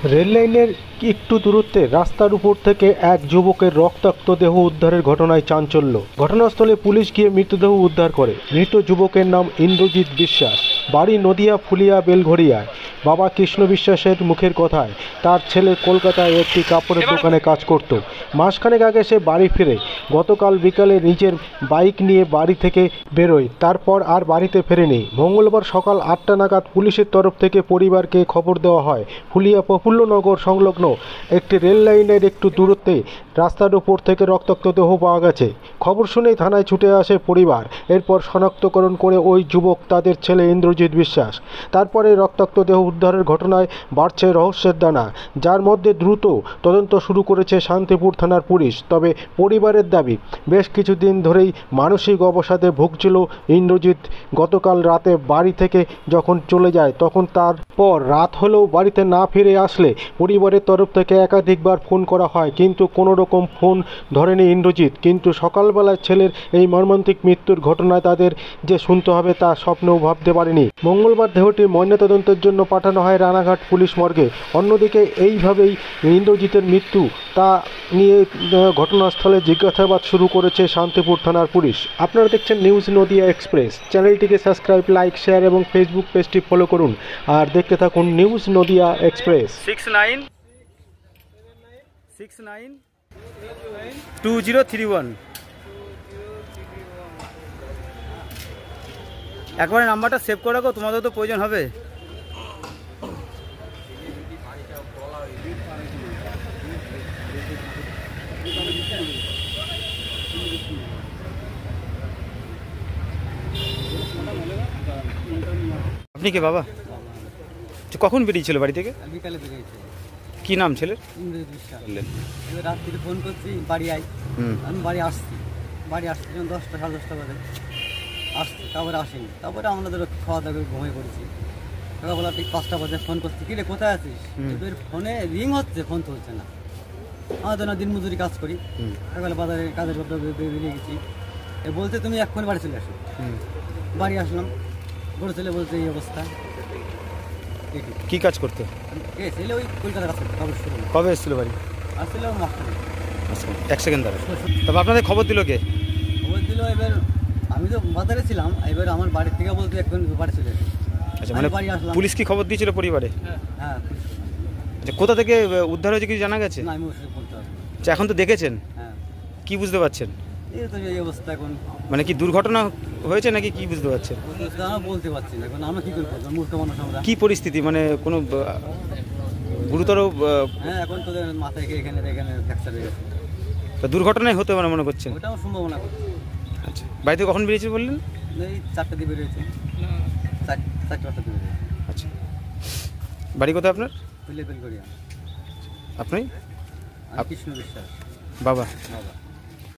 Rail লাইনের একটু দূরত্বে রাস্তার উপর থেকে এক যুবকের রক্তাক্ত দেহ উদ্ধারের ঘটনায় চাঞ্চল্য। ঘটনাস্থলে পুলিশ গিয়ে মৃতদেহ উদ্ধার করে। মৃত যুবকের নাম ইন্দ্রজিৎ বিশ্বাস, বাড়ি নদিয়া ফুলিয়া বেলঘড়িয়ায়। বাবা কৃষ্ণ বিশ্বাসের মুখের কথায় তার ছেলে কলকাতায় একটি কাপড়ের দোকানে কাজ করত। মাসখানেক আগে সে বাড়ি ফিরে গতকাল বিকালে নিজের বাইক নিয়ে বাড়ি থেকে বেরোয়, তারপর আর বাড়িতে ফেরেনি। মঙ্গলবার সকাল 8টা নাগাদ পুলিশের তরফ থেকে পরিবারকে খবর দেওয়া হয় ফুলিয়া প্রফুল্লনগর সংলগ্ন একটি রেল লাইনের একটু দূরত্বে রাস্তার উপর থেকে রক্তাক্ত দেহ পাওয়া গেছে। খবর শুনেই থানায় ছুটে আসে পরিবার। এরপর শনাক্তকরণ করে ওই যুবক তাদের ছেলে ইন্দ্রজিৎ বিশ্বাস। তারপরে রক্তাক্ত দেহ উদ্ধারের ঘটনায় বাড়ছে রহস্যের দানা, যার মধ্যে দ্রুত তদন্ত শুরু করেছে শান্তিপুর থানার পুলিশ। তবে পরিবারের দাবি, বেশ কিছুদিন ধরেই মানসিক অবসাদে ভুগছিল ইন্দ্রজিৎ। গতকাল রাতে বাড়ি থেকে যখন চলে যায় তখন তারপর রাত হলেও বাড়িতে না ফিরে আসলে পরিবারের তরফ থেকে একাধিকবার ফোন করা হয়, কিন্তু কোনো রকম ফোন ধরেনি ইন্দ্রজিৎ। কিন্তু সকালবেলায় ছেলের এই মর্মান্তিক মৃত্যুর ঘটনায় তাদের যে শুনতে হবে তা স্বপ্নেও ভাবতে পারেনি। মঙ্গলবার দেহটি ময়নাতদন্তের জন্য পাঠানো হয় রানাঘাট পুলিশ মর্গে। অন্যদিকে এইভাবেই ইন্দ্রজিতের মৃত্যু তা নিয়ে ঘটনাস্থলে জিজ্ঞাসাবাদ শুরু করেছে শান্তিপুর থানার পুলিশ। আপনারা দেখছেন নিউজ নদিয়া এক্সপ্রেস। চ্যানেলটিকে সাবস্ক্রাইব, লাইক, শেয়ার এবং ফেসবুক পেজটি ফলো করুন আর দেখতে থাকুন নিউজ নদিয়া এক্সপ্রেস। 69692031 একবার নাম্বারটা সেভ করে রাখো, তোমাদের তো প্রয়োজন হবে। আপনি কে বাবা? কখন বেরিয়েছিল বাড়ি থেকে? বিকালে বেরিয়েছে। কি নাম ছেলের? ইন্দ্রজিৎ বিশ্বাস। এবার রাত থেকে ফোন করছি, বাড়ি আই। আমি বাড়ি আসছি যখন 10টা সাড়ে 10টা বাজে আসছি, তারপরে আসেনি। তারপরে আমাদের খাওয়া দাওয়া করে ঘুমিয়ে পড়েছি। সকালবেলা ঠিক 5টা বাজে ফোন করছি, কিরে কোথায় আছিস? তোর ফোনে রিং হচ্ছে, ফোন তো হচ্ছে না। আমাদের না দিন মজুরি কাজ করি, সকালে বাজারে কাজের ব্যাপারে বেরিয়ে গেছি। বলছে তুমি এক্ষুনি বাড়ি চলে আসো। বাড়ি আসলাম, বড় ছেলে বলছে এই অবস্থা। কি কাজ করতে? ছেলে ওই কলকাতা কাজ করতে। কবে এসেছিল বাড়ি? আসছিল মাস্টার। আচ্ছা, এক সেকেন্ড দাঁড়ান। তবে আপনাদের খবর দিল কে? খবর দিল, এবার আমি তো বাজারে ছিলাম, এবার আমার বাড়ির থেকে বলতে এক্ষুনি বাড়ি চলে আসি। আচ্ছা, মানে বাড়ি আসলাম। পুলিশ কি খবর দিয়েছিল পরিবারে? হ্যাঁ। আচ্ছা, কোথা থেকে উদ্ধার হয়েছে কিছু জানা গেছে? না, আমি ওষুধ বলতে হবে। আচ্ছা, এখন তো দেখেছেন, হ্যাঁ। কি বুঝতে পারছেন? এই তো এই অবস্থা এখন। মানে কি দুর্ঘটনা হয়েছে নাকি কি বুঝতে পারছেন? আমরা বলতে পারছি না, এখন আমরা কি করবো, মূর্খ মানুষ আমরা। কি পরিস্থিতি, মানে কোনো গুরুতর? হ্যাঁ, এখন তো মাথায় এখানে ফ্র্যাকচার হয়ে গেছে। তা দুর্ঘটনাই হতে পারে মনে করছেন? ওটা আমার সম্ভাবনা করছি। আচ্ছা, বাড়িতে কখন বেরিয়েছে বললেন? এই 4টা দিয়ে বেরিয়েছে। 4টা দিয়ে বেরিয়েছে। আচ্ছা, বাড়ি কোথায় আপনার? বেলঘড়িয়া। আপনি? কৃষ্ণ বিশ্বাস। বাবা? বাবা।